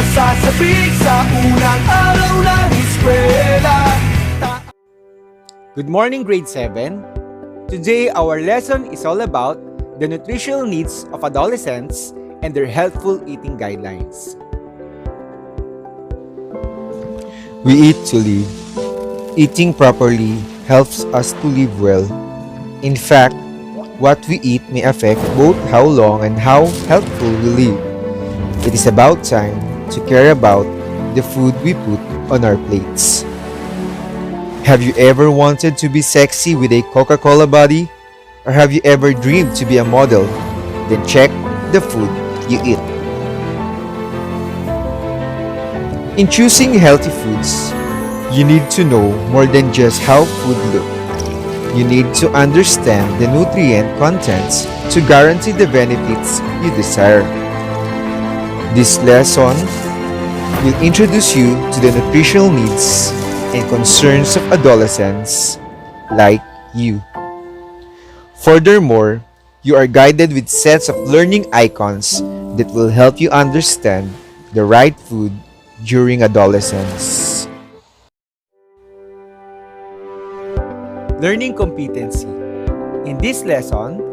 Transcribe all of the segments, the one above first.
masasabik sa unang araw ng eskwela. Good morning, grade 7. Today, our lesson is all about the nutritional needs of adolescents and their healthful eating guidelines. We eat to live. Eating properly helps us to live well. In fact, what we eat may affect both how long and how healthful we live. It is about time to care about the food we put on our plates. Have you ever wanted to be sexy with a Coca-Cola body? Or have you ever dreamed to be a model? Then check the food you eat. In choosing healthy foods, you need to know more than just how food looks. You need to understand the nutrient contents to guarantee the benefits you desire. This lesson will introduce you to the nutritional needs and concerns of adolescents like you. Furthermore, you are guided with sets of learning icons that will help you understand the right food during adolescence. Learning competency. In this lesson,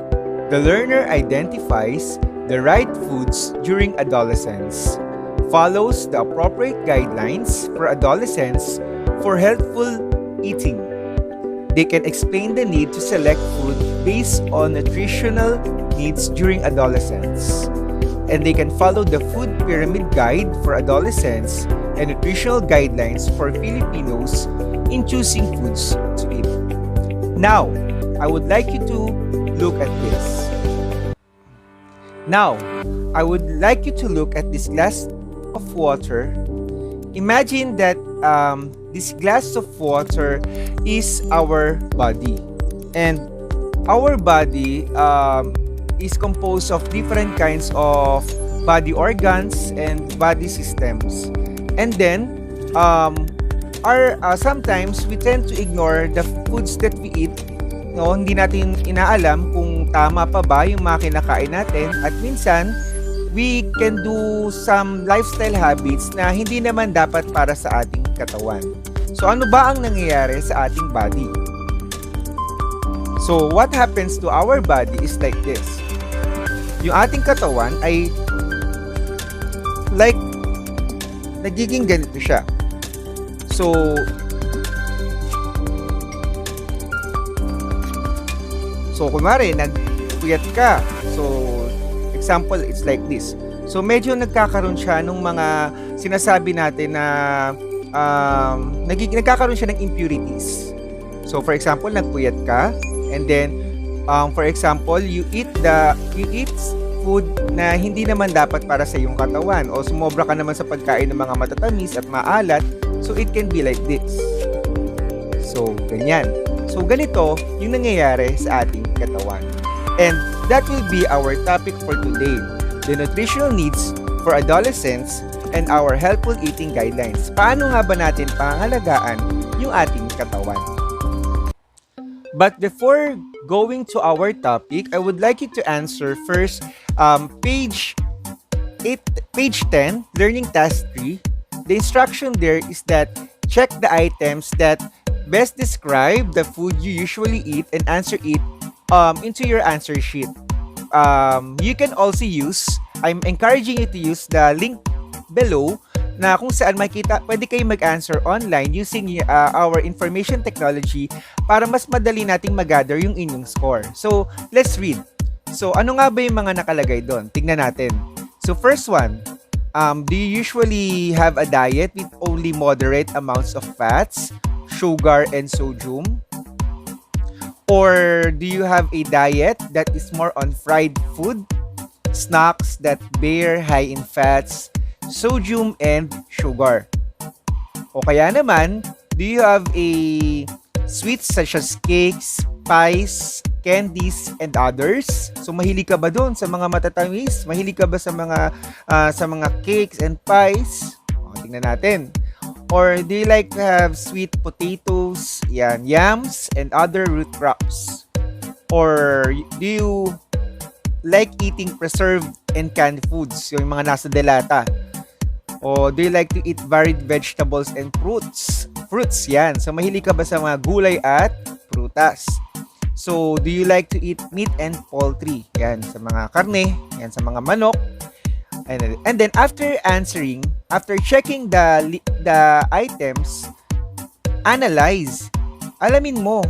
the learner identifies the right foods during adolescence, follows the appropriate guidelines for adolescents for healthful eating. They can explain the need to select food based on nutritional needs during adolescence. And they can follow the food pyramid guide for adolescents and nutritional guidelines for Filipinos in choosing foods to eat. Now, I would like you to look at this. Now, I would like you to look at this glass of water. Imagine that this glass of water is our body, and our body is composed of different kinds of body organs and body systems. And then sometimes we tend to ignore the foods that we eat. No, hindi natin inaalam kung tama pa ba yung mga kinakain natin, at minsan we can do some lifestyle habits na hindi naman dapat para sa ating katawan. So ano ba ang nangyayari sa ating body? So what happens to our body is like this. Yung ating katawan ay like nagiging ganito siya. So kunwari nagpuyat ka. So example, it's like this. So medyo nagkakaroon siya ng mga sinasabi natin na nagkakaroon siya ng impurities. So for example, nagpuyat ka, and then for example, you eat food na hindi naman dapat para sa iyong katawan, o sumobra ka naman sa pagkain ng mga matatamis at maalat. So it can be like this. So ganyan. So ganito yung nangyayari sa ating katawan. And that will be our topic for today, the nutritional needs for adolescents and our healthful eating guidelines. Paano nga ba natin pangalagaan yung ating katawan? But before going to our topic, I would like you to answer first page 10, Learning Task 3. The instruction there is that check the items that best describe the food you usually eat and answer it into your answer sheet. You can also use, I'm encouraging you to use the link below na kung saan makita, pwede kayo mag-answer online using our information technology para mas madali nating mag-gather yung inyong score. So, let's read. So, ano nga ba yung mga nakalagay doon? Tingnan natin. So, first one, do you usually have a diet with only moderate amounts of fats, sugar, and sodium? Or do you have a diet that is more on fried food, snacks that bear high in fats, sodium, and sugar? O kaya naman, do you have a sweets such as cakes, pies, candies, and others? So mahilig ka ba doon sa mga matatamis? Mahilig ka ba sa mga cakes and pies? O, tingnan natin. Or do you like to have sweet potatoes, yams, and other root crops? Or do you like eating preserved and canned foods, yung mga nasa delata? O do you like to eat varied vegetables and fruits? Fruits yan. So mahilig ka ba sa mga gulay at prutas? So do you like to eat meat and poultry? Yan, sa mga karne, yan sa mga manok. And then after answering, after checking the items, analyze. Alamin mo,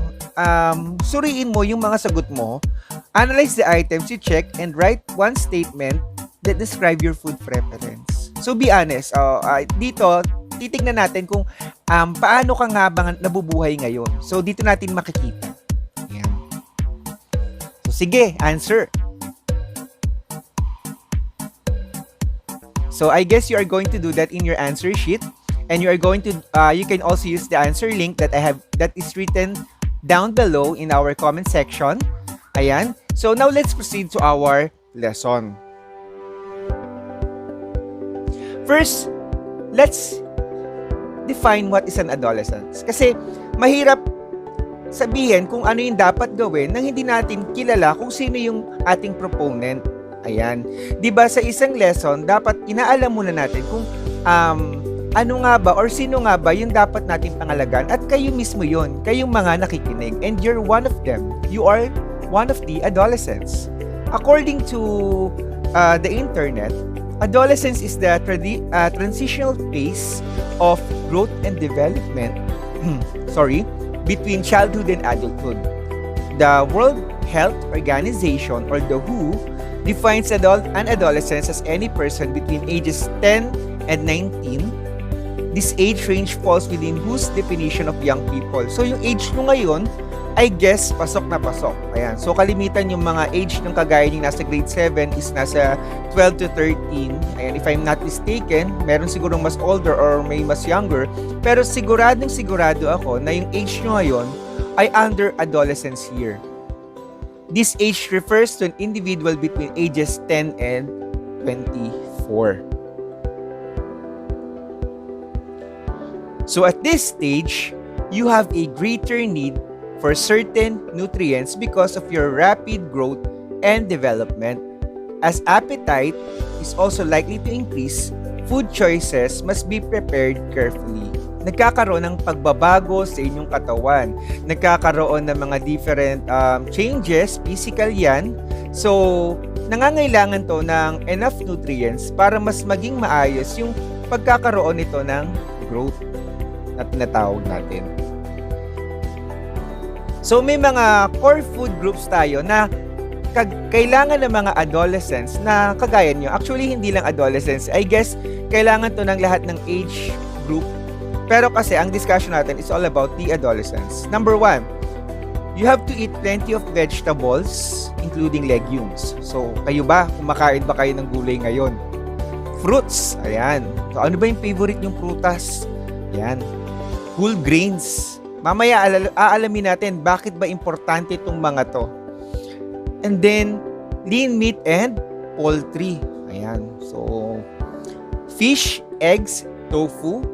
suriin mo yung mga sagot mo. Analyze the items you check and write one statement that describe your food preference. So be honest. Dito, titignan natin kung paano ka nga ba nabubuhay ngayon. So dito natin makikita. Ayan. So sige, answer. So I guess you are going to do that in your answer sheet, and you are going to you can also use the answer link that I have that is written down below in our comment section. Ayan. So now let's proceed to our lesson. First, let's define what is an adolescent. Kasi mahirap sabihin kung ano yung dapat gawin nang hindi natin kilala kung sino yung ating proponent. Ayan. 'Di ba sa isang lesson, dapat inaalam muna natin kung ano nga ba or sino nga ba yung dapat nating pangalagaan, at kayo mismo yun, kayong mga nakikinig, and you're one of them. You are one of the adolescents. According to the internet, adolescence is the transitional phase of growth and development between childhood and adulthood. The World Health Organization, or the WHO, defines an adolescence as any person between ages 10 and 19. This age range falls within WHO's definition of young people. So yung age nyo ngayon, I guess, pasok na pasok. Ayan. So kalimitan yung mga age ng kagaya yung nasa grade 7 is nasa 12 to 13. Ayan, if I'm not mistaken, meron sigurong mas older or may mas younger. Pero sigurado ako na yung age nyo ngayon ay under adolescence year. This age refers to an individual between ages 10 and 24. So at this stage, you have a greater need for certain nutrients because of your rapid growth and development. As appetite is also likely to increase, food choices must be prepared carefully. Nagkakaroon ng pagbabago sa inyong katawan. Nagkakaroon ng mga different changes, physical yan. So, nangangailangan to ng enough nutrients para mas maging maayos yung pagkakaroon nito ng growth na tinatawag natin. So may mga core food groups tayo na kailangan ng mga adolescents na kagaya nyo. Actually, hindi lang adolescents. I guess, kailangan to ng lahat ng age group. Pero kasi, ang discussion natin is all about the adolescents. Number 1, you have to eat plenty of vegetables, including legumes. So, kayo ba? Kumakain ba kayo ng gulay ngayon? Fruits. Ayan. So, ano ba yung favorite yung prutas? Ayan. Whole grains. Mamaya aalamin natin bakit ba importante itong mga to. And then, lean meat and poultry. Ayan. So, fish, eggs, tofu,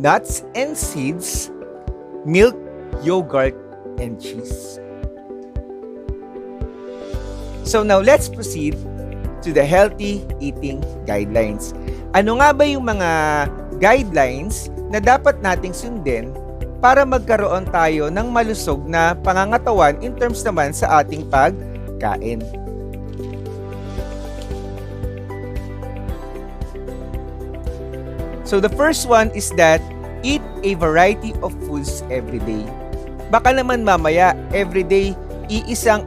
nuts and seeds, milk, yogurt, and cheese. So now, let's proceed to the healthy eating guidelines. Ano nga ba yung mga guidelines na dapat nating sundin para magkaroon tayo ng malusog na pangangatawan in terms naman sa ating pagkain? So the first one is that eat a variety of foods every day. Baka naman mamaya everyday iisang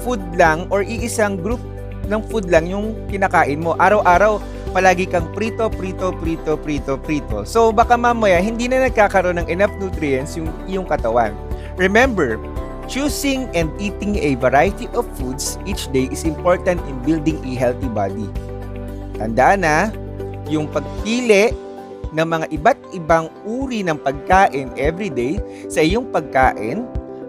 food lang or iisang group ng food lang yung kinakain mo. Araw-araw palagi kang prito. So baka mamaya hindi na nagkakaroon ng enough nutrients yung iyong katawan. Remember, choosing and eating a variety of foods each day is important in building a healthy body. Tandaan na, yung pagpili ng mga iba't ibang uri ng pagkain everyday sa iyong pagkain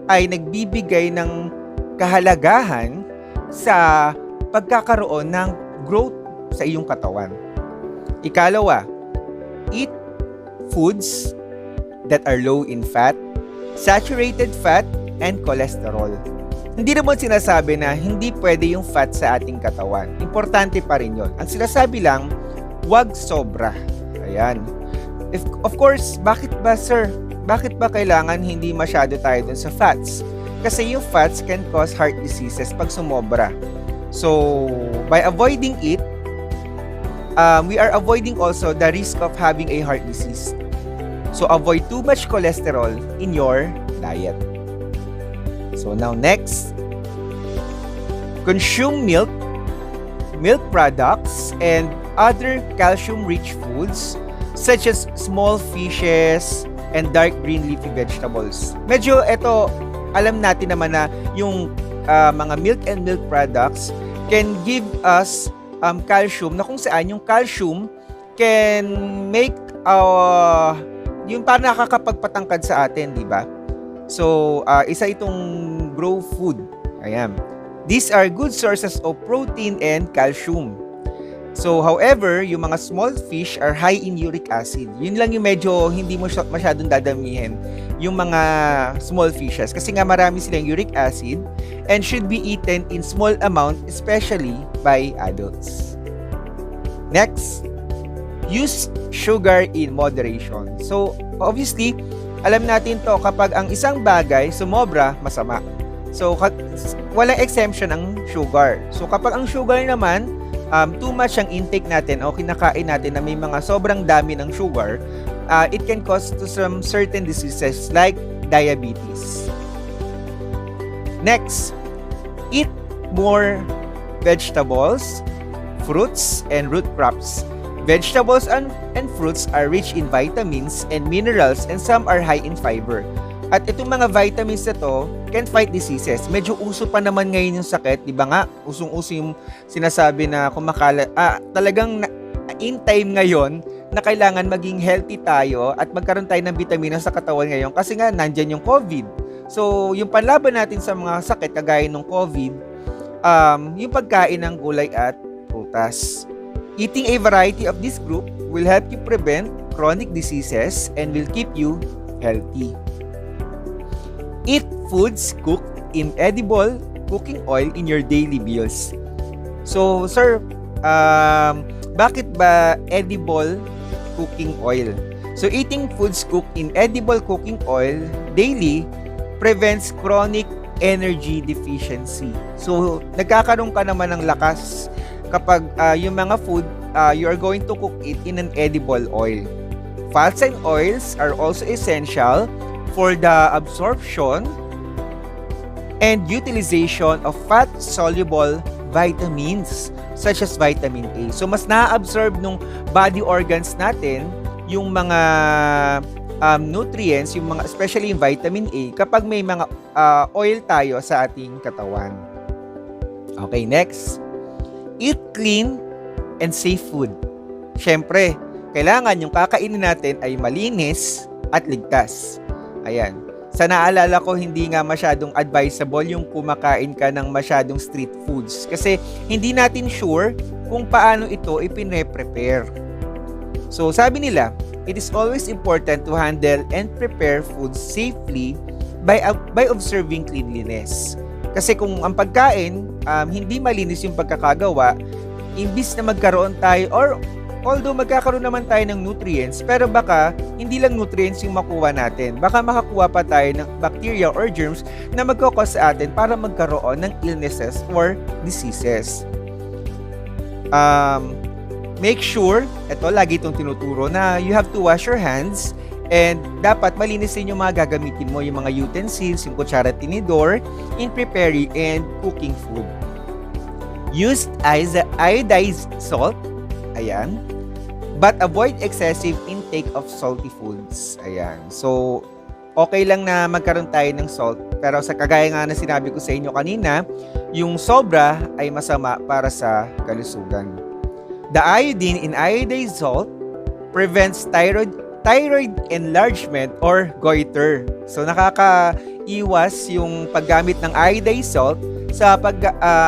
ay nagbibigay ng kahalagahan sa pagkakaroon ng growth sa iyong katawan. Ikalawa, eat foods that are low in fat, saturated fat, and cholesterol. Hindi naman sinasabi na hindi pwede yung fat sa ating katawan. Importante pa rin yun. Ang sinasabi lang, huwag sobra. Ayan. Of course, bakit ba sir? Bakit ba kailangan hindi masyado tayo dun sa fats? Kasi yung fats can cause heart diseases pag sumobra. So, by avoiding it, we are avoiding also the risk of having a heart disease. So, avoid too much cholesterol in your diet. So, now next, consume milk products, and other calcium-rich foods such as small fishes and dark green leafy vegetables. Medyo ito, alam natin naman na yung mga milk and milk products can give us calcium, na kung saan yung calcium can make yung parang nakakapagpatangkad sa atin, di ba? So, isa itong grow food. Ayan. These are good sources of protein and calcium. So, however, yung mga small fish are high in uric acid. Yun lang yung medyo hindi mo masyadong dadamihin, yung mga small fishes. Kasi nga marami silang uric acid and should be eaten in small amount, especially by adults. Next, use sugar in moderation. So, obviously, alam natin to, kapag ang isang bagay sumobra, masama. So, walang exemption ang sugar. So, kapag ang sugar naman, too much ang intake natin o kinakain natin na may mga sobrang dami ng sugar, it can cause to some certain diseases like diabetes. Next, eat more vegetables, fruits, and root crops. Vegetables and fruits are rich in vitamins and minerals, and some are high in fiber. At itong mga vitamins na to can fight diseases. Medyo uso pa naman ngayon yung sakit, di ba nga? Usong-uso yung sinasabi na talagang in time ngayon na kailangan maging healthy tayo at magkaroon tayo ng vitamina sa katawan ngayon kasi nga nandyan yung COVID. So, yung panlaban natin sa mga sakit kagaya ng COVID, yung pagkain ng gulay at prutas. Eating a variety of this group will help you prevent chronic diseases and will keep you healthy. Eat foods cooked in edible cooking oil in your daily meals. So, sir, bakit ba edible cooking oil? So, eating foods cooked in edible cooking oil daily prevents chronic energy deficiency. So, nagkakaroon ka naman ng lakas kapag yung mga food, you are going to cook it in an edible oil. Fats and oils are also essential for the absorption and utilization of fat-soluble vitamins such as vitamin A. So, mas na-absorb nung body organs natin yung mga nutrients, yung mga, especially yung vitamin A, kapag may mga oil tayo sa ating katawan. Okay, next. Eat clean and safe food. Siyempre, kailangan yung kakainin natin ay malinis at ligtas. Ayan. Sa naalala ko, hindi nga masyadong advisable yung kumakain ka ng masyadong street foods. Kasi hindi natin sure kung paano ito ipine-prepare. So, sabi nila, it is always important to handle and prepare foods safely by observing cleanliness. Kasi kung ang pagkain, hindi malinis yung pagkakagawa, imbis na magkaroon tayo or although magkakaroon naman tayo ng nutrients, pero baka hindi lang nutrients yung makuha natin. Baka makakuha pa tayo ng bacteria or germs na magkakos sa atin para magkaroon ng illnesses or diseases. Make sure, ito lagi itong tinuturo, na you have to wash your hands and dapat malinis din yung mga gagamitin mo, yung mga utensils, yung kutsara, tinidor, in preparing and cooking food. Use iodized salt. Ayan. But avoid excessive intake of salty foods. Ayan. So, okay lang na magkaroon tayo ng salt. Pero sa kagaya nga na sinabi ko sa inyo kanina, yung sobra ay masama para sa kalusugan. The iodine in iodized salt prevents thyroid enlargement or goiter. So, nakakaiwas yung paggamit ng iodized salt sa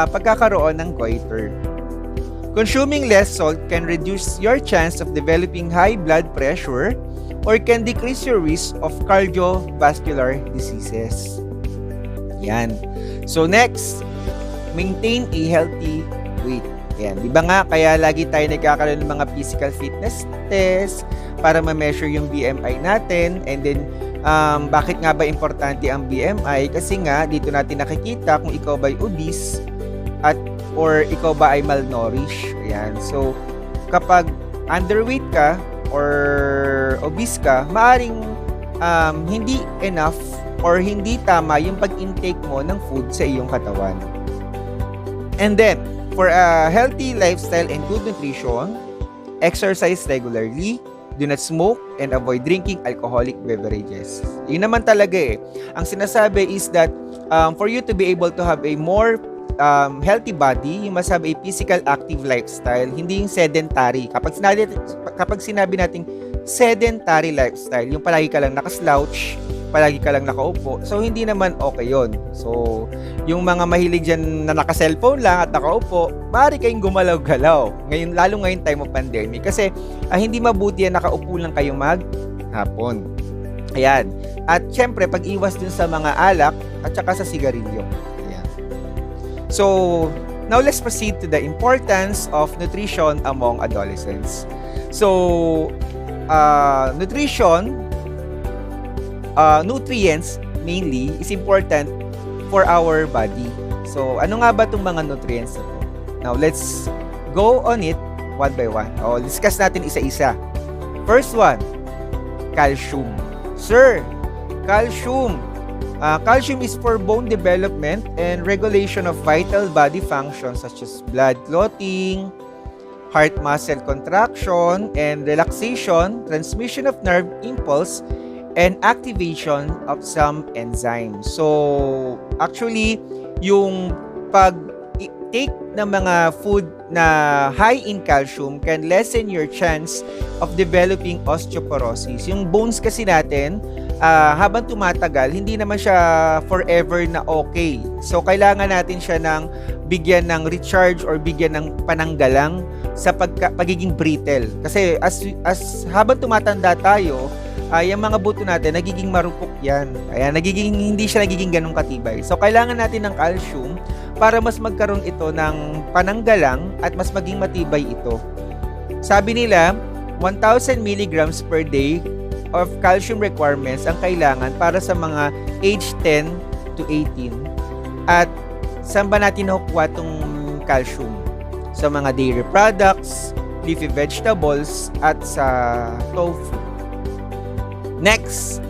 pagkakaroon ng goiter. Consuming less salt can reduce your chance of developing high blood pressure or can decrease your risk of cardiovascular diseases. Yan. So next, maintain a healthy weight. Ayan, di ba nga, kaya lagi tayo nagkakaroon ng mga physical fitness test para ma-measure yung BMI natin. And then, bakit nga ba importante ang BMI? Kasi nga, dito natin nakikita kung ikaw ba'y obese or ikaw ba ay malnourished. Ayan. So, kapag underweight ka or obese ka, maaring hindi enough or hindi tama yung pag-intake mo ng food sa iyong katawan. And then, for a healthy lifestyle and good nutrition, exercise regularly, do not smoke, and avoid drinking alcoholic beverages. Yun naman talaga eh. Ang sinasabi is that for you to be able to have a more healthy body, you must have a physical active lifestyle, hindi yung sedentary. Kapag sinabi nating sedentary lifestyle, yung palagi ka lang nakaslouch, palagi ka lang nakaupo, so hindi naman okay yon. So, yung mga mahilig dyan na naka-cellphone lang at nakaupo, maaari kayong gumalaw-galaw. Ngayon, lalo ngayon time of pandemic. Kasi hindi mabuti yan nakaupo lang kayong maghapon. Ayan. At syempre, pag-iwas dun sa mga alak at saka sa sigarilyo. Ayan. So, now let's proceed to the importance of nutrition among adolescents. So, nutrients mainly is important for our body. So, ano nga ba itong mga nutrients na ito? Now, let's go on it one by one. Discuss natin isa-isa. First one, calcium. Sir, calcium. Calcium is for bone development and regulation of vital body functions such as blood clotting, heart muscle contraction and relaxation, transmission of nerve impulse, and activation of some enzymes. So, actually, yung pag-take ng mga food na high in calcium can lessen your chance of developing osteoporosis. Yung bones kasi natin, habang tumatagal, hindi naman siya forever na okay. So, kailangan natin siya ng bigyan ng recharge or bigyan ng pananggalang sa pagiging brittle. Kasi as habang tumatanda tayo, yung mga buto natin, nagiging marupok yan. Ayan, hindi siya nagiging ganun katibay. So, kailangan natin ng calcium para mas magkaroon ito ng pananggalang at mas maging matibay ito. Sabi nila, 1,000 milligrams per day of calcium requirements ang kailangan para sa mga age 10 to 18. At saan ba natin nakukuha itong calcium? Sa mga dairy products, leafy vegetables, at sa tofu. Next,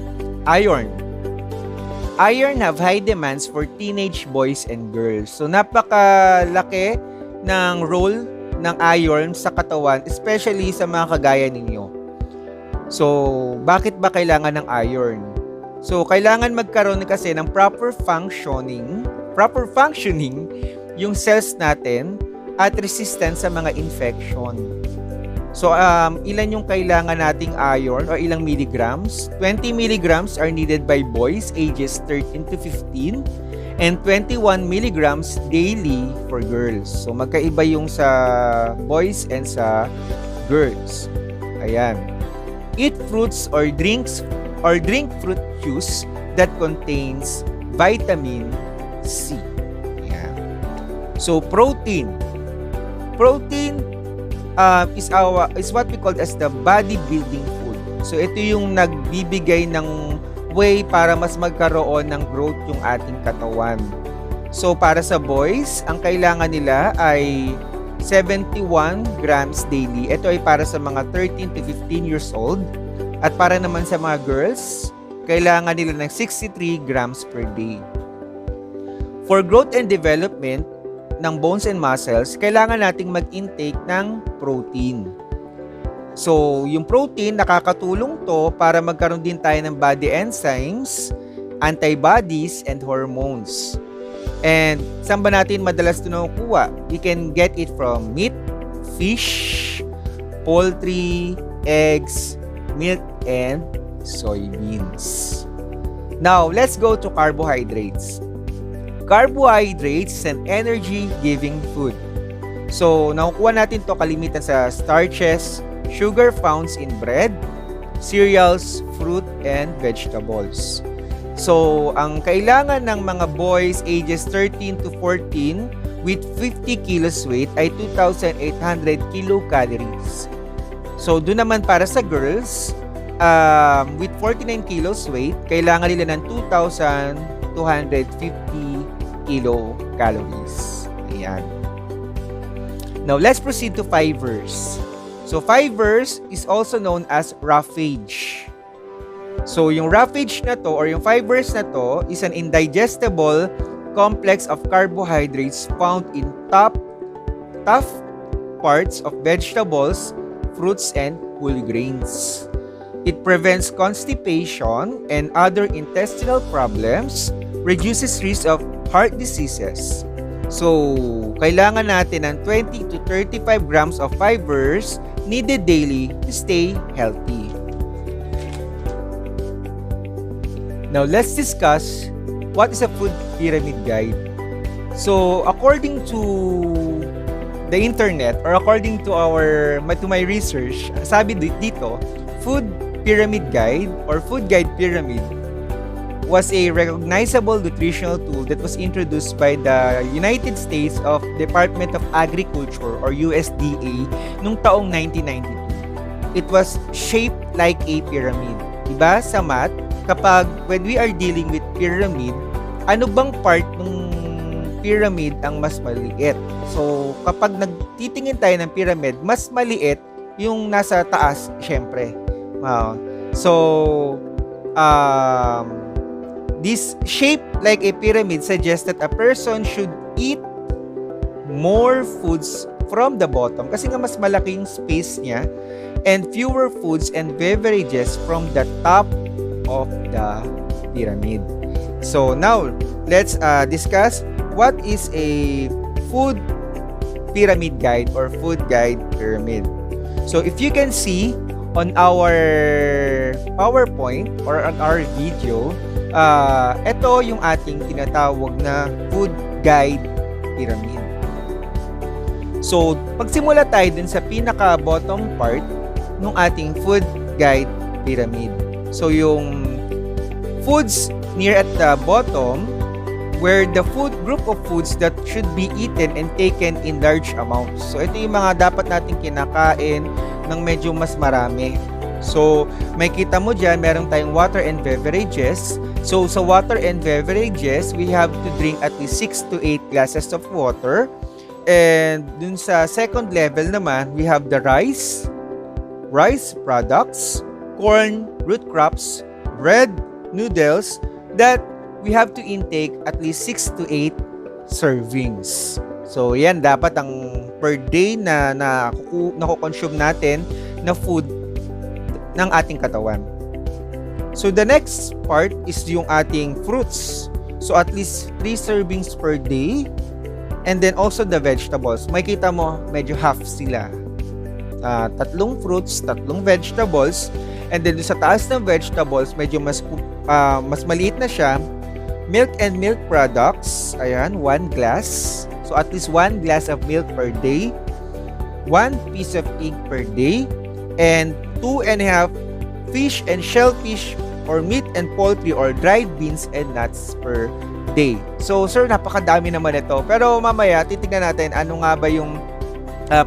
iron. Iron have high demands for teenage boys and girls. So, napakalaki ng role ng iron sa katawan, especially sa mga kagaya ninyo. So, bakit ba kailangan ng iron? So, kailangan magkaroon kasi ng proper functioning yung cells natin at resistance sa mga infection. So, ilan yung kailangan nating iron or ilang milligrams? 20 milligrams are needed by boys ages 13 to 15 and 21 milligrams daily for girls. So, magkaiba yung sa boys and sa girls. Ayan. Eat fruits or drink fruit juice that contains vitamin C. Ayan. So, protein. Protein is what we call as the bodybuilding food. So, ito yung nagbibigay ng way para mas magkaroon ng growth yung ating katawan. So, para sa boys, ang kailangan nila ay 71 grams daily. Ito ay para sa mga 13 to 15 years old. At para naman sa mga girls, kailangan nila ng 63 grams per day. For growth and development ng bones and muscles, kailangan nating mag-intake ng protein. So, yung protein, nakakatulong to para magkaroon din tayo ng body enzymes, antibodies, and hormones. And saan ba natin madalas ito nakukuha? We can get it from meat, fish, poultry, eggs, milk, and soybeans. Now, let's go to carbohydrates. Carbohydrates is an energy-giving food. So, nakukuha natin to kalimitan sa starches, sugar found in bread, cereals, fruit, and vegetables. So, ang kailangan ng mga boys ages 13 to 14 with 50 kilos weight ay 2,800 kilocalories. So, doon naman para sa girls, with 49 kilos weight, kailangan nila ng 2,250 kilocalories. Ayan. Now, let's proceed to fibers. So, fibers is also known as roughage. So, yung roughage na to or yung fibers na to is an indigestible complex of carbohydrates found in tough parts of vegetables, fruits, and whole grains. It prevents constipation and other intestinal problems, reduces risk of heart diseases. So, kailangan natin ng 20 to 35 grams of fibers needed daily to stay healthy. Now, let's discuss what is a food pyramid guide. So, according to the internet or according to my research, sabi dito, food pyramid guide or food guide pyramid was a recognizable nutritional tool that was introduced by the United States of Department of Agriculture or USDA nung taong 1992. It was shaped like a pyramid. Diba sa math, kapag when we are dealing with pyramid, ano bang part ng pyramid ang mas maliit? So, kapag nagtitingin tayo ng pyramid, mas maliit yung nasa taas, syempre. So, this shape like a pyramid suggests that a person should eat more foods from the bottom kasi nga mas malaki yung space niya and fewer foods and beverages from the top of the pyramid. So now, let's discuss what is a food pyramid guide or food guide pyramid. So if you can see on our PowerPoint or on our video, ito yung ating tinatawag na food guide pyramid. So, pagsimula tayo dun sa pinaka-bottom part ng ating food guide pyramid. So, yung foods near at the bottom were the food group of foods that should be eaten and taken in large amounts. So, ito yung mga dapat nating kinakain ng medyo mas marami. So, may kita mo dyan, meron tayong water and beverages. So, sa water and beverages, we have to drink at least 6 to 8 glasses of water. And dun sa second level naman, we have the rice products, corn, root crops, bread, noodles, that we have to intake at least 6 to 8 servings. So, yan, dapat ang per day na nakukonsume natin na food ng ating katawan. So, the next part is yung ating fruits. So, at least 3 servings per day. And then also the vegetables. Makikita mo, medyo half sila. 3 fruits, 3 vegetables. And then sa taas ng vegetables, medyo mas maliit na siya. Milk and milk products. Ayan, 1 glass. So at least 1 glass of milk per day. 1 piece of egg per day. And 2.5 fish and shellfish or meat and poultry or dried beans and nuts per day. So, sir, napakadami naman ito. Pero mamaya, titignan natin ano nga ba yung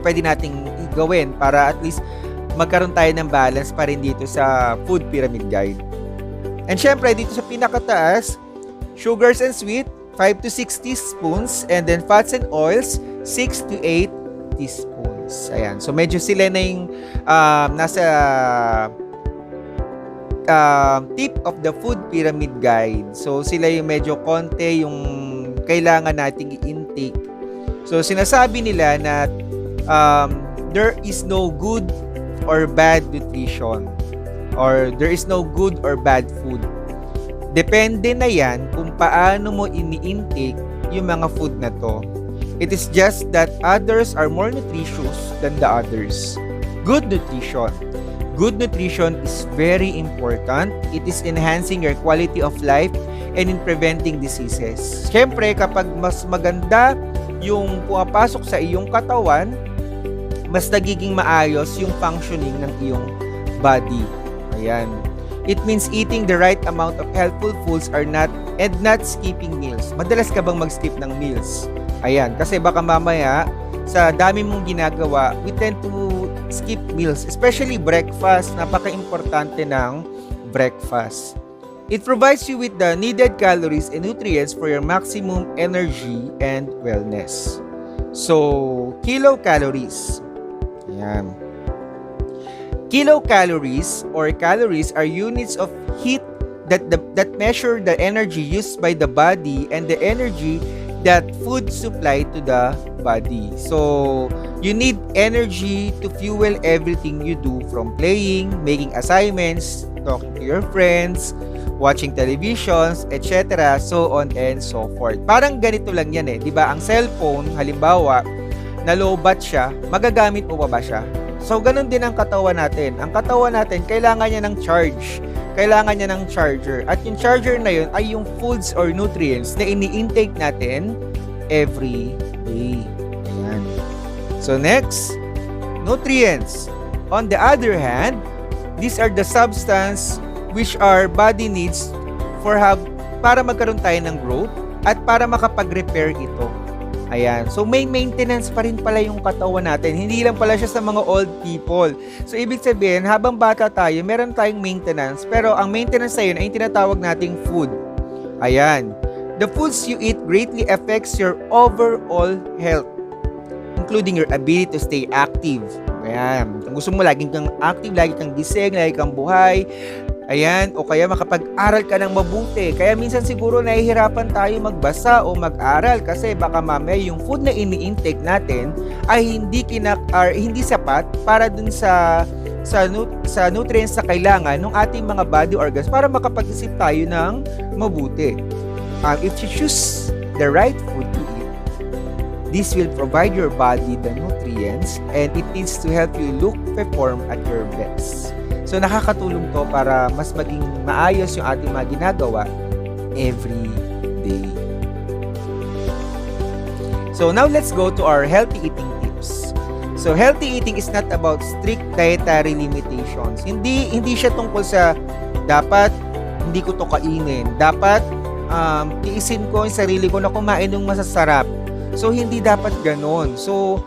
pwede nating gawin para at least magkaroon tayo ng balance pa rin dito sa food pyramid guide. And syempre, dito sa pinakataas, sugars and sweet, 5 to 6 teaspoons. And then fats and oils, 6 to 8 teaspoons. Ayan. So, medyo sila na yung nasa tip of the food pyramid guide. So, sila yung medyo konti yung kailangan nating i-intake. So, sinasabi nila na there is no good or bad nutrition or there is no good or bad food. Depende na yan kung paano mo ini-intake yung mga food na to. It is just that others are more nutritious than the others. Good nutrition. Good nutrition is very important. It is enhancing your quality of life and in preventing diseases. Siyempre, kapag mas maganda yung pumapasok sa iyong katawan, mas nagiging maayos yung functioning ng iyong body. Ayan. It means eating the right amount of healthful foods and not skipping meals. Madalas ka bang mag-skip ng meals? Ayan, kasi baka mamaya sa dami mong ginagawa, we tend to skip meals, especially breakfast. Napaka-importante ng breakfast. It provides you with the needed calories and nutrients for your maximum energy and wellness. So, kilocalories. Ayan. Kilocalories or calories are units of heat that measure the energy used by the body and the energy that food supply to the body. So, you need energy to fuel everything you do, from playing, making assignments, talking to your friends, watching televisions, etc. So on and so forth. Parang ganito lang yan eh. Diba? Ang cellphone, halimbawa, na low-bat siya, magagamit mo pa ba siya? So, ganun din ang katawan natin. Ang katawan natin, kailangan niya ng charge. Kailangan niya ng charger. At yung charger na yun ay yung foods or nutrients na ini-intake natin every day. Ayan. So, next, nutrients. On the other hand, these are the substance which our body needs para magkaroon tayo ng growth at para makapag-repair ito. Ayan. So, may maintenance pa rin pala yung katawan natin. Hindi lang pala siya sa mga old people. So, ibig sabihin, habang bata tayo, meron tayong maintenance. Pero, ang maintenance na yun ay yung tinatawag nating food. Ayan. The foods you eat greatly affects your overall health, including your ability to stay active. Ayan. Kung gusto mo laging kang active, lagi kang gising, lagi kang buhay, ayan, o kaya makapag-aral ka ng mabuti. Kaya minsan siguro nahihirapan tayo magbasa o mag-aral kasi baka mamaya yung food na ini-intake natin ay hindi sapat para dun sa nutrients na kailangan ng ating mga body organs para makapag-isip tayo ng mabuti. If you choose the right food to eat, this will provide your body the nutrients and it needs to help you perform at your best. So, nakakatulong to para mas maging maayos yung ating mga ginagawa every day. So, now let's go to our healthy eating tips. So, healthy eating is not about strict dietary limitations. Hindi siya tungkol sa dapat hindi ko to kainin. Dapat tiisin ko yung sarili ko na kumain ng masasarap. So, hindi dapat ganon. So,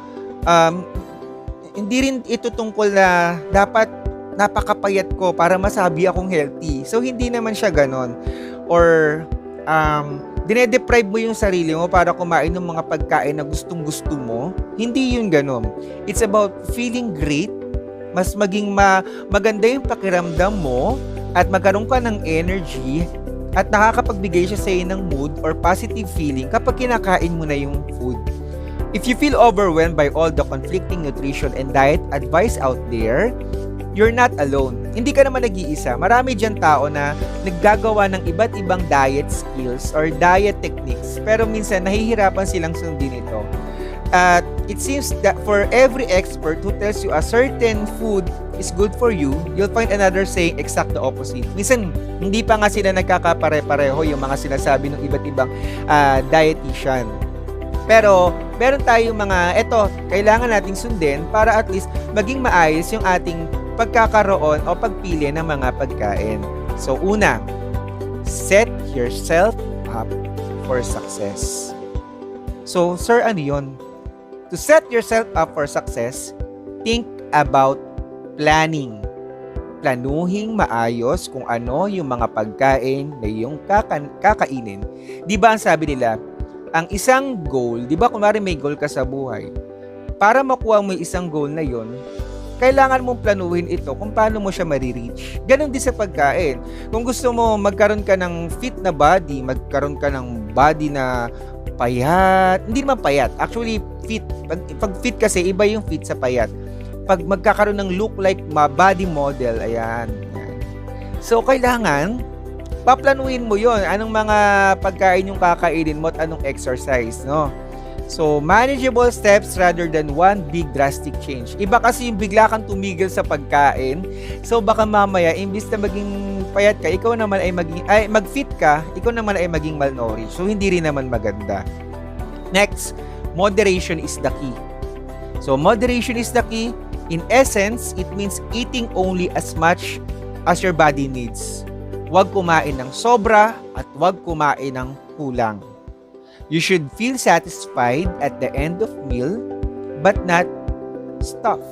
hindi rin ito tungkol na dapat napakapayat ko para masabi akong healthy. So, hindi naman siya ganon. Or, dinedeprive mo yung sarili mo para kumain ng mga pagkain na gustong-gusto mo. Hindi yun ganon. It's about feeling great, mas maging maganda yung pakiramdam mo, at magkaroon ka ng energy, at nakakapagbigay siya sa iyo ng mood or positive feeling kapag kinakain mo na yung food. If you feel overwhelmed by all the conflicting nutrition and diet advice out there, you're not alone. Hindi ka naman nag-iisa. Marami dyan tao na naggagawa ng iba't ibang diet skills or diet techniques. Pero minsan, nahihirapan silang sundin ito. At it seems that for every expert who tells you a certain food is good for you, you'll find another saying exact the opposite. Minsan, hindi pa nga sila nagkakapare-pareho yung mga sinasabi ng iba't ibang dietitian. Pero, meron tayong mga, kailangan nating sundin para at least maging maayos yung ating pagkakaroon o pagpili ng mga pagkain. So, una, set yourself up for success. So, sir, ano yun? To set yourself up for success, think about planning. Planuhing maayos kung ano yung mga pagkain na iyong kakainin. Di ba ang sabi nila, ang isang goal, di ba kunwari may goal ka sa buhay, para makuha mo yung isang goal na yon, kailangan mong planuhin ito kung paano mo siya marireach. Ganon din sa pagkain. Kung gusto mo magkaroon ka ng fit na body, magkaroon ka ng body na payat, hindi naman payat, actually fit. Pag fit kasi, iba yung fit sa payat. Pag magkakaroon ng look like body model, ayan. So, kailangan, paplanuhin mo yon. Anong mga pagkain yung kakainin mo at anong exercise, no? So, manageable steps rather than one big drastic change. Iba kasi yung bigla kang tumigil sa pagkain. So, baka mamaya, imbis na maging payat ka, ikaw naman ay mag-fit ka, ikaw naman ay maging malnourished. So, hindi rin naman maganda. Next, moderation is the key. So, moderation is the key. In essence, it means eating only as much as your body needs. Huwag kumain ng sobra at huwag kumain ng kulang. You should feel satisfied at the end of meal, but not stuffed.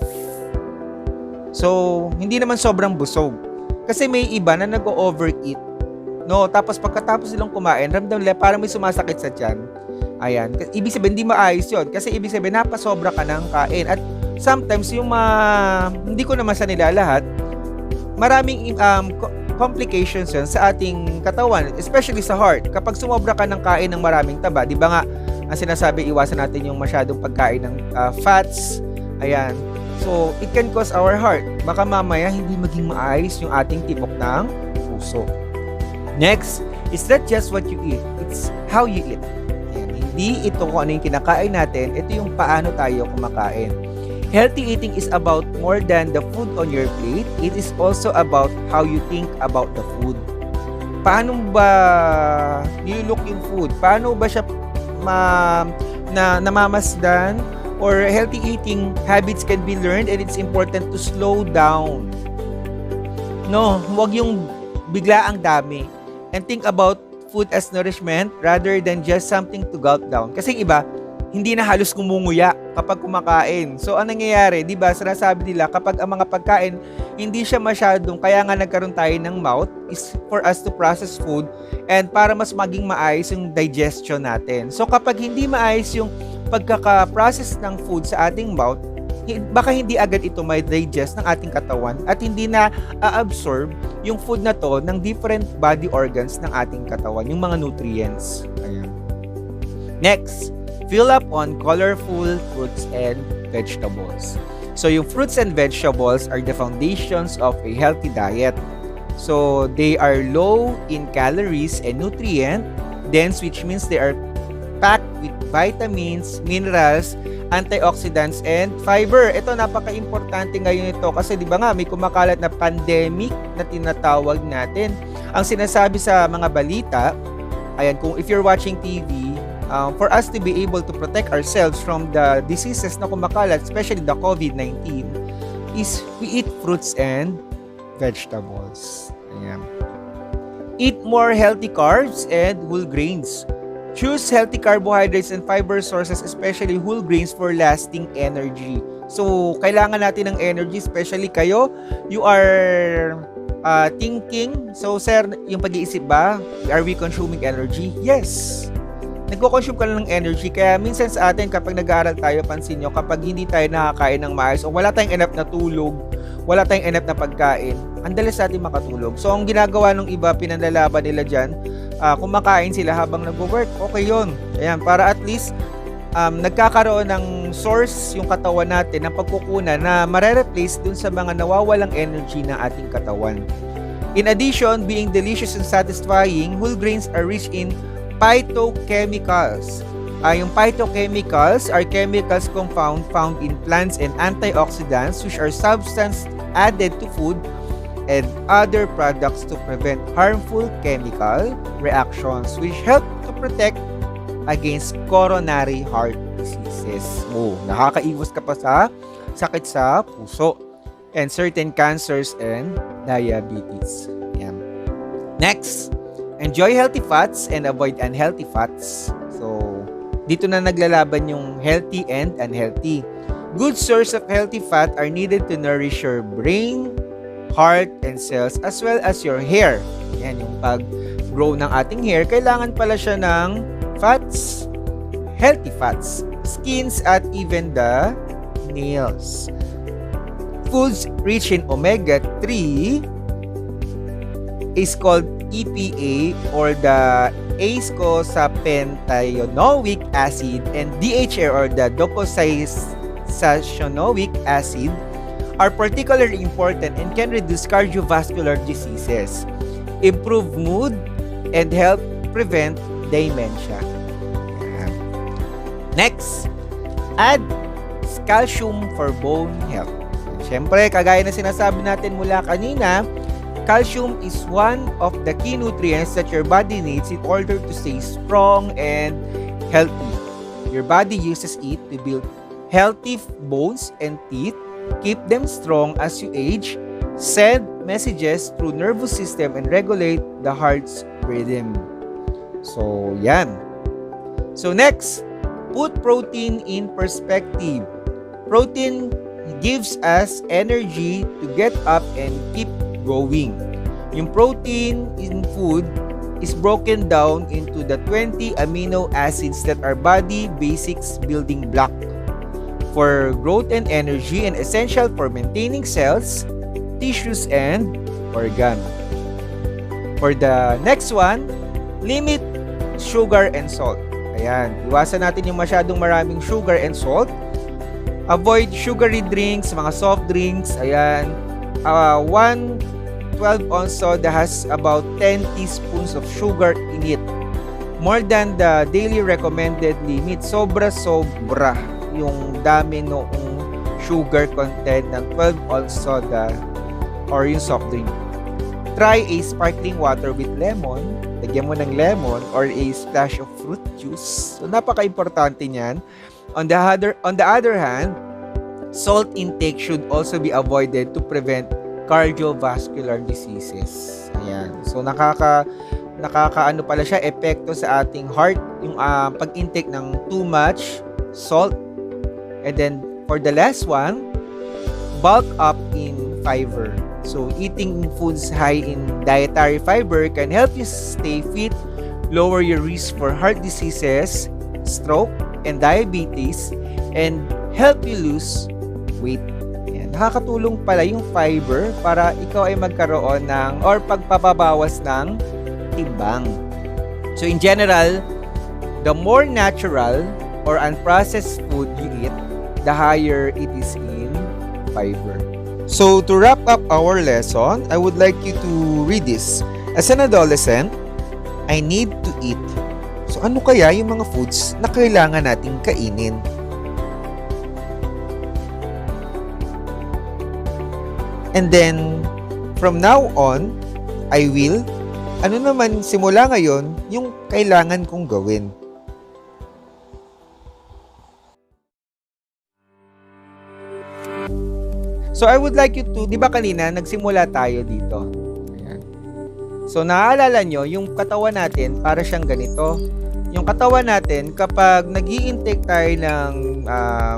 So, hindi naman sobrang busog. Kasi may iba na nag-overeat. No, tapos pagkatapos silang kumain, ramdam nila parang may sumasakit sa tiyan. Ayan. Ibig sabihin, hindi maayos yun. Kasi ibig sabihin, napasobra ka ng kain. At sometimes, hindi ko naman sa nila lahat, maraming complications yun sa ating katawan, especially sa heart. Kapag sumobra ka ng kain ng maraming taba, di ba nga, ang sinasabi, iwasan natin yung masyadong pagkain ng fats. Ayan. So, it can cause our heart. Baka mamaya, hindi maging maayos yung ating tibok ng puso. Next, it's not just what you eat, it's how you eat. Ayan. Hindi ito kung ano yung kinakain natin, ito yung paano tayo kumakain. Healthy eating is about more than the food on your plate. It is also about how you think about the food. Paano ba nilook yung food? Paano ba siya namamasdan? Or healthy eating habits can be learned, and it's important to slow down. No, huwag yung bigla ang dami. And think about food as nourishment rather than just something to gulp down. Kasi iba, hindi na halos kumunguya kapag kumakain. So, anong nangyayari? Diba, sinasabi nila, kapag ang mga pagkain, hindi siya masyadong, kaya nga nagkaroon tayo ng mouth, is for us to process food and para mas maging maayos yung digestion natin. So, kapag hindi maayos yung pagkaka-process ng food sa ating mouth, baka hindi agad ito may digest ng ating katawan at hindi na a-absorb yung food na to ng different body organs ng ating katawan, yung mga nutrients. Ayan. Next, fill up on colorful fruits and vegetables. So, yung fruits and vegetables are the foundations of a healthy diet. So, they are low in calories and nutrient dense, which means they are packed with vitamins, minerals, antioxidants, and fiber. Ito, napaka-importante ngayon ito kasi di ba nga, may kumakalat na pandemic na tinatawag natin. Ang sinasabi sa mga balita, ayan, kung if you're watching TV, for us to be able to protect ourselves from the diseases na kumakalat, especially the COVID-19, is we eat fruits and vegetables. Ayan. Eat more healthy carbs and whole grains. Choose healthy carbohydrates and fiber sources, especially whole grains, for lasting energy. So, kailangan natin ng energy, especially kayo, you are thinking, so sir, yung pag-iisip ba, are we consuming energy? Yes. Nagko-consume ka lang ng energy, kaya minsan sa atin kapag nag-aaral tayo, pansin nyo, kapag hindi tayo nakakain ng maayos o wala tayong enough na tulog, wala tayong enough na pagkain, ang dalas natin makatulog. So, ang ginagawa ng iba, pinanlalaban nila dyan, kumakain sila habang nag-work, okay yun. Ayan, para at least nagkakaroon ng source yung katawan natin ng pagkukunan na mare-replace dun sa mga nawawalang energy ng ating katawan. In addition, being delicious and satisfying, whole grains are rich in phytochemicals. Yung phytochemicals are chemicals found in plants and antioxidants, which are substances added to food and other products to prevent harmful chemical reactions, which help to protect against coronary heart diseases. Oh, nakakaiwas ka pa sa sakit sa puso and certain cancers and diabetes. Yan. Next, enjoy healthy fats and avoid unhealthy fats. So, dito na naglalaban yung healthy and unhealthy. Good source of healthy fat are needed to nourish your brain, heart, and cells, as well as your hair. Yan, yung pag-grow ng ating hair, kailangan pala siya ng fats, healthy fats, skins, at even the nails. Foods rich in omega-3 is called EPA, or the eicosapentaenoic acid, and DHA, or the docosahexaenoic acid, are particularly important and can reduce cardiovascular diseases, improve mood, and help prevent dementia. Next, add calcium for bone health. Siyempre, kagaya na sinasabi natin mula kanina, calcium is one of the key nutrients that your body needs in order to stay strong and healthy. Your body uses it to build healthy bones and teeth, keep them strong as you age, send messages through nervous system, and regulate the heart's rhythm. So, yan. So next, put protein in perspective. Protein gives us energy to get up and keep going. Yung protein in food is broken down into the 20 amino acids that are body basics building block for growth and energy and essential for maintaining cells, tissues, and organ. For the next one, limit sugar and salt. Ayan, iwasan natin yung masyadong maraming sugar and salt. Avoid sugary drinks, mga soft drinks. Ayan, 1 12-ounce soda has about 10 teaspoons of sugar in it. More than the daily recommended limit. Sobra-sobra yung dami noong sugar content ng 12-ounce soda or yung soft drink. Try a sparkling water with lemon. Lagyan mo ng lemon or a splash of fruit juice. So, napaka-importante niyan. On the other hand, salt intake should also be avoided to prevent cardiovascular diseases. Ayan. So, nakakaano pala siya, epekto sa ating heart, yung pag-intake ng too much salt. And then, for the last one, bulk up in fiber. So, eating foods high in dietary fiber can help you stay fit, lower your risk for heart diseases, stroke, and diabetes, and help you lose weight. Ayan. Nakakatulong pala yung fiber para ikaw ay magkaroon ng or pagpapabawas ng timbang. So, in general, the more natural or unprocessed food you eat, the higher it is in fiber. So, to wrap up our lesson, I would like you to read this. As an adolescent, I need to eat. So, ano kaya yung mga foods na kailangan nating kainin? And then, from now on, I will, ano naman simula ngayon, yung kailangan kong gawin. So, I would like you to, di ba kanina, nagsimula tayo dito. Ayan. So, naaalala nyo, yung katawan natin, para siyang ganito. Yung katawan natin, kapag nag-i-intake tayo ng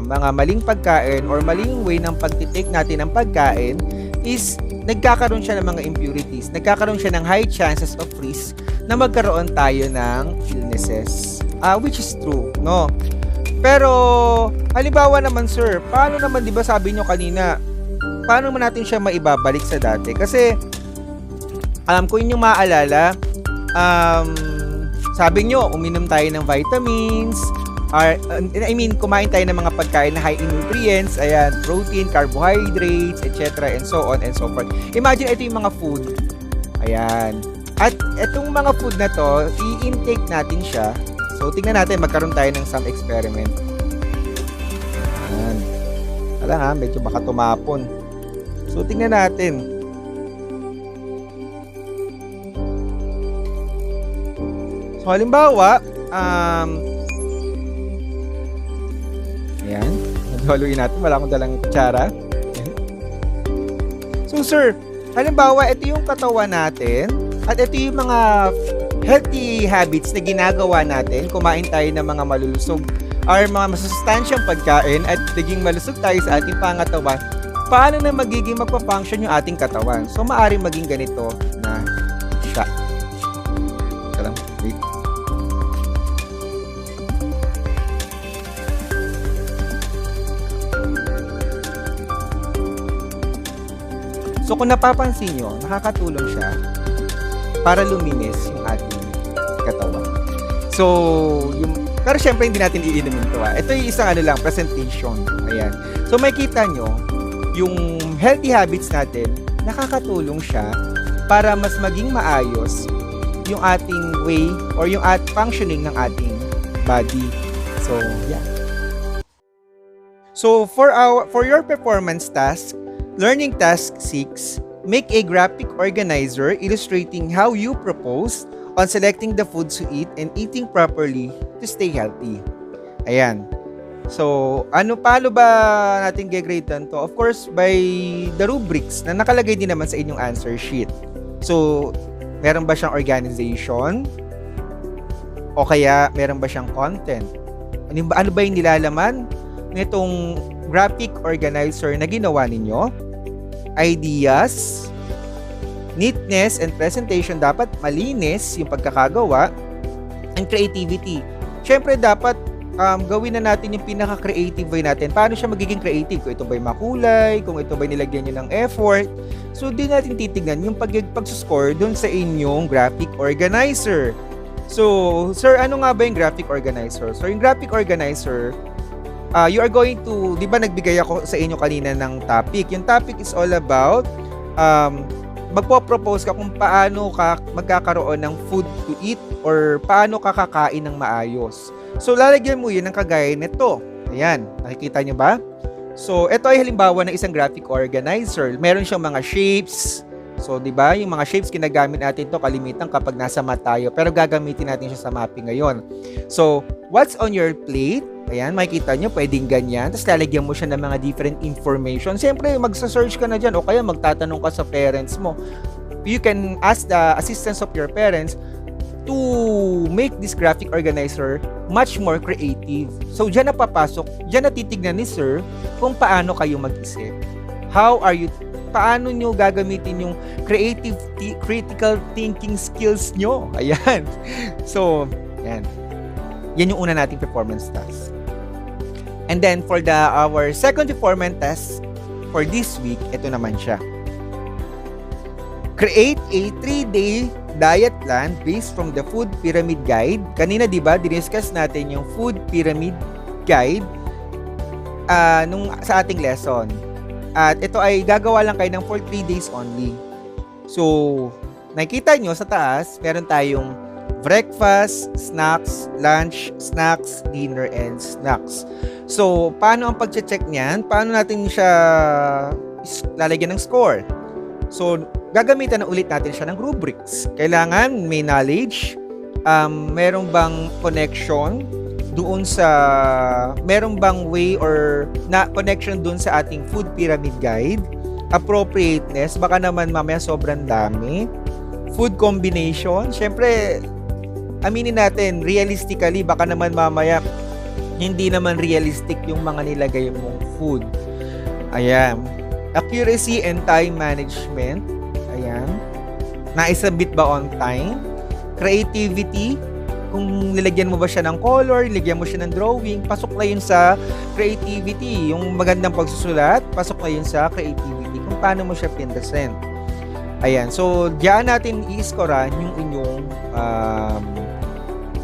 mga maling pagkain or maling way ng pag-take natin ng pagkain, is nagkakaroon siya ng mga impurities. Nagkakaroon siya ng high chances of risk na magkaroon tayo ng illnesses. Which is true, no? Pero, halimbawa naman, sir, paano naman, di ba sabi nyo kanina, paano naman natin siya maibabalik sa dati? Kasi, alam ko yung maaalala, sabi nyo, uminom tayo ng vitamins, kumain tayo ng mga pagkain na high in nutrients, ayan, protein, carbohydrates, etc. and so on and so forth. Imagine, ito yung mga food. Ayan. At itong mga food na to, i-intake natin siya. So, tingnan natin, magkaroon tayo ng some experiment. Ayan. Alam ha, medyo baka tumapon. So, tingnan natin. So, halimbawa, ayan. Haluin natin. Wala akong dalang kutsara. Ayan. So, sir, halimbawa, ito yung katawan natin at ito yung mga healthy habits na ginagawa natin. Kumain tayo ng mga malulusog or mga masustansyang pagkain at naging malusog tayo sa ating pangatawan. Paano na magiging magpa-function yung ating katawan? So, maaaring maging ganito na siya. Ito lang. Wait. So, kung napapansin nyo, nakakatulong siya para luminis yung ating katawan. So, pero syempre hindi natin iinumin ito. Ito yung isang presentation. Ayan. So, makikita nyo, yung healthy habits natin, nakakatulong siya para mas maging maayos yung ating way or yung functioning ng ating body. So, yeah. So, for your performance task, learning task 6, make a graphic organizer illustrating how you propose on selecting the foods you eat and eating properly to stay healthy. Ayan. So, paano ba natin ge-grade to? Of course, by the rubrics na nakalagay din naman sa inyong answer sheet. So, meron ba siyang organization? O kaya meron ba siyang content? Ano ba yung nilalaman nitong graphic organizer na ginawa ninyo? Ideas, neatness and presentation, dapat malinis yung pagkakagawa, and creativity. Syempre dapat gawin na natin yung pinaka-creative way natin. Paano siya magiging creative? Kung ito ba'y makulay, kung ito ba'y nilagyan nyo ng effort. So, di natin titignan yung pag-score dun sa inyong graphic organizer. So, sir, ano nga ba yung graphic organizer? So, yung graphic organizer, you are going to, di ba nagbigay ako sa inyo kanina ng topic? Yung topic is all about, magpo-propose ka kung paano ka magkakaroon ng food to eat or paano ka kakain ng maayos. So, lalagyan mo yun ng kagaya nito. Ayan, nakikita nyo ba? So, ito ay halimbawa ng isang graphic organizer. Meron siyang mga shapes. So, di ba? Yung mga shapes, ginagamit natin to kalimitan kapag nasa math tayo. Pero gagamitin natin siya sa mapping ngayon. So, what's on your plate? Ayan, makikita nyo, pwedeng ganyan. Tapos lalagyan mo siya ng mga different information. Siyempre, magsa-search ka na dyan o kaya magtatanong ka sa parents mo. You can ask the assistance of your parents to make this graphic organizer much more creative. So, dyan na papasok, dyan na titignan ni sir kung paano kayo mag-isip. Paano nyo gagamitin yung critical thinking skills nyo. Ayan. So, yan. Yan yung una nating performance task. And then, for our second performance test for this week, ito naman siya. Create a 3-day diet plan based from the food pyramid guide. Kanina, di ba, diniscuss natin yung food pyramid guide sa ating lesson. At ito ay gagawa lang kayo ng for 3 days only. So, nakikita nyo sa taas, meron tayong breakfast, snacks, lunch, snacks, dinner, and snacks. So, paano ang pag-check niyan? Paano natin siya lalagyan ng score? So, gagamitan na ulit natin siya ng rubrics. Kailangan may knowledge, merong bang connection doon sa, merong bang way or na connection doon sa ating food pyramid guide, appropriateness, baka naman mamaya sobrang dami, food combination, syempre, aminin natin, realistically, baka naman mamaya hindi naman realistic yung mga nilagay mong food. Ayan. Accuracy and time management. Ayan. Naisabit ba on time? Creativity. Kung nilagyan mo ba siya ng color, nilagyan mo siya ng drawing, pasok na yun sa creativity. Yung magandang pagsusulat, pasok na yun sa creativity. Kung paano mo siya pinresent. Ayan. So, diyan natin i-scorean yung inyong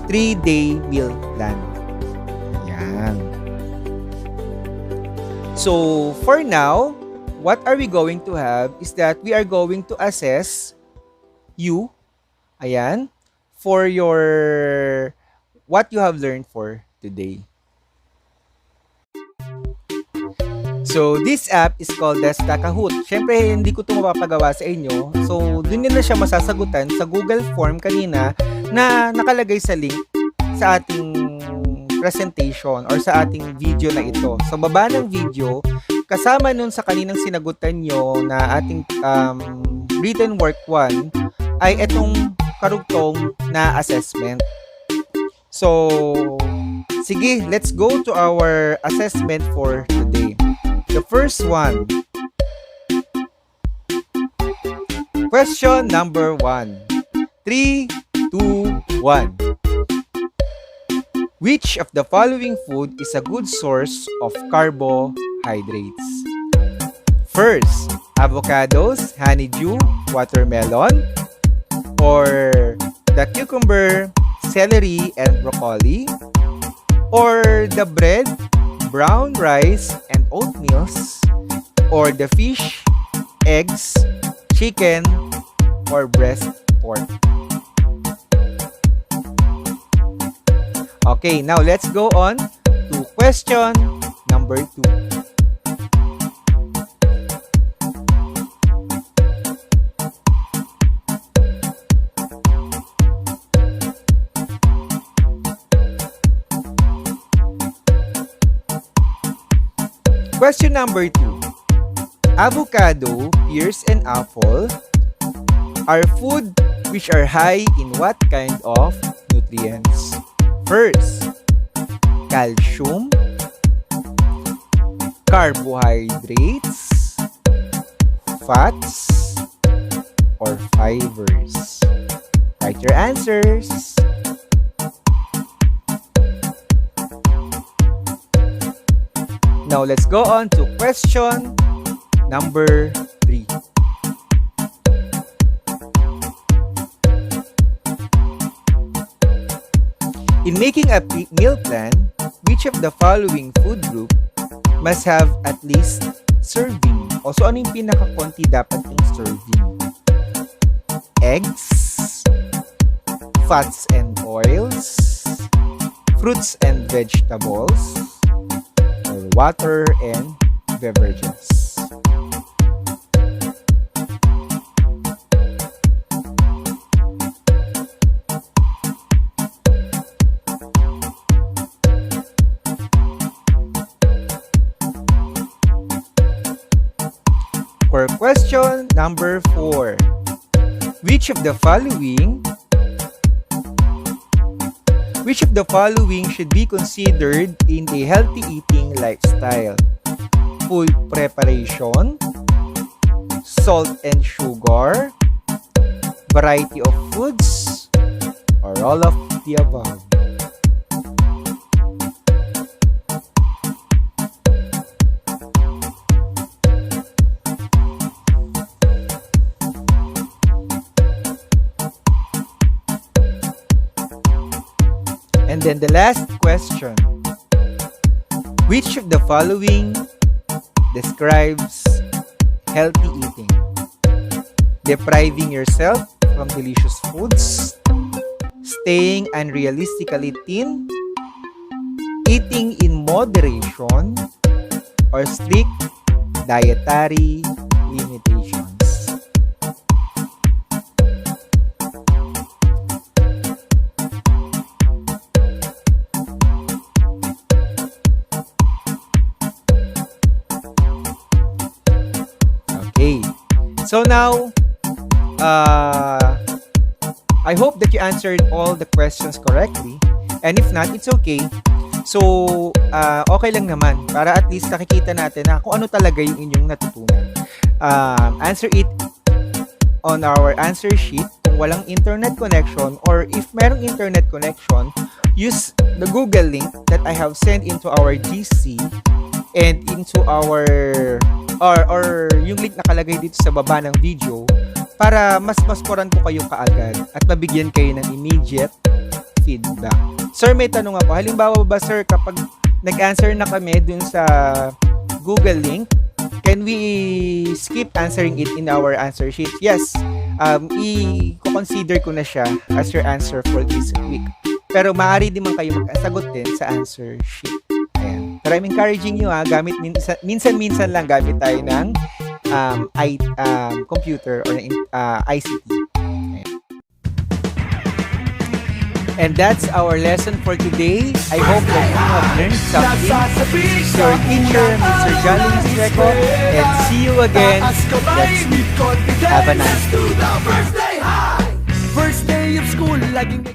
3-day meal plan. Ayan. So, for now, what are we going to have is that we are going to assess you, ayan, for your, what you have learned for today. So, this app is called Desta Kahoot. Siyempre, hindi ko ito mapapagawa sa inyo. So, dun nila siya masasagutan sa Google Form kanina na nakalagay sa link sa ating presentation or sa ating video na ito. Sa baba ng video, kasama nun sa kaninang sinagutan nyo na ating written work 1 ay itong karugtong na assessment. So, sige, let's go to our assessment for today. The first one. Question number 1. 3, 2, 1. Which of the following food is a good source of carbohydrates? First, avocados, honeydew, watermelon, or the cucumber, celery, and broccoli, or the bread, brown rice, and oatmeals, or the fish, eggs, chicken, or breast pork. Okay, now let's go on to question number 2. Question number 2. Avocado, pears, and apple are food which are high in what kind of nutrients? First, calcium, carbohydrates, fats, or fibers. Write your answers. Now let's go on to question number 3. In making a meal plan, which of the following food group must have at least serving? O so ano yung pinaka-konti dapat yung serving? Eggs, fats and oils, fruits and vegetables, or water and beverages. For question number 4, which of the following should be considered in a healthy eating lifestyle? Food preparation, salt and sugar, variety of foods, or all of the above? And then the last question, which of the following describes healthy eating? Depriving yourself from delicious foods, staying unrealistically thin, eating in moderation, or strict dietary limitations. Okay, so now, I hope that you answered all the questions correctly. And if not, it's okay. So, okay lang naman. Para at least nakikita natin na kung ano talaga yung inyong natutunan. Answer it on our answer sheet. Kung walang internet connection or if merong internet connection, use the Google link that I have sent into our GC and into our or yung link nakalagay dito sa baba ng video para mas poran ko kayo kaagad at mabigyan kayo ng immediate feedback. Sir, may tanong ako. Halimbawa ba, sir, kapag nag-answer na kami dun sa Google link, can we skip answering it in our answer sheet? Yes. I-consider ko na siya as your answer for this week. Pero maaari din man kayo magsagot din sa answer sheet. Ayan. Pero I'm encouraging you gamit minsan-minsan lang gamit tayo ng computer or ICT. Ayan. And that's our lesson for today. I hope that you have learned something. It's your teacher, Mr. Jolly Streco, and see you again next week. Have a nice day. First day of school, laging